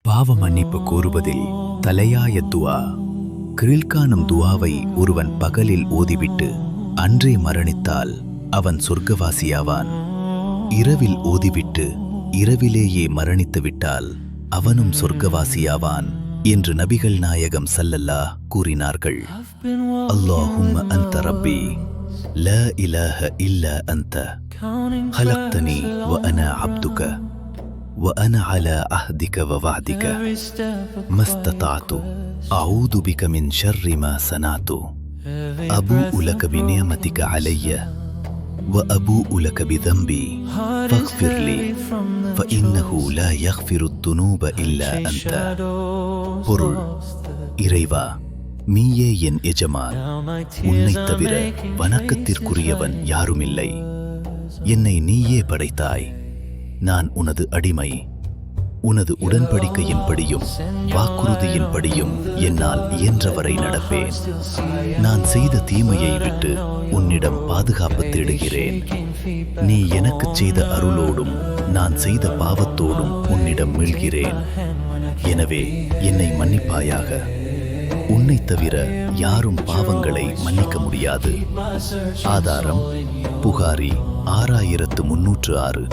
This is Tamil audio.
பாவ மன்னிப்பு கோருவதில் தலையாய துவா. கீழ்காணும் துவாவை ஒருவன் பகலில் ஓதிவிட்டு அன்றே மரணித்தால் அவன் சொர்க்கவாசியாவான். இரவில் ஓதிவிட்டு இரவிலேயே மரணித்து விட்டால் அவனும் சொர்க்கவாசியாவான் என்று நபிகள் நாயகம் ஸல்லல்லாஹு கூறினார்கள். அல்லாஹும்ம அன்த ரப்பி லா இலாஹ இல்லா அன்த خلقتني وأنا عبدك وأنا على عهدك ووعدك ما استطعت أعوذ بك من شر ما صنعت أبوء لك بنعمتك علي وأبوء لك بذنبي فاغفر لي فإنه لا يغفر الذنوب إلا أنت. பொருள்: இறைவா, நீயே என் எஜமான், உன்னைத் தவிர வணக்கத்திற்குரியவன் யாருமில்லை. என்னை நீயே படைத்தாய், நான் உனது அடிமை. உனது உடன்படிக்கையின்படியும் வாக்குறுதியின்படியும் என்னால் இயன்றவரை நடப்பேன். நான் செய்த தீமையை விட்டு உன்னிடம் பாதுகாப்பு தேடுகிறேன். நீ எனக்குச் செய்த அருளோடும் நான் செய்த பாவத்தோடும் உன்னிடம் மீள்கிறேன். எனவே என்னை மன்னிப்பாயாக. உன்னைத் தவிர யாரும் பாவங்களை மன்னிக்க முடியாது. ஆதாரம்: புகாரி 6306.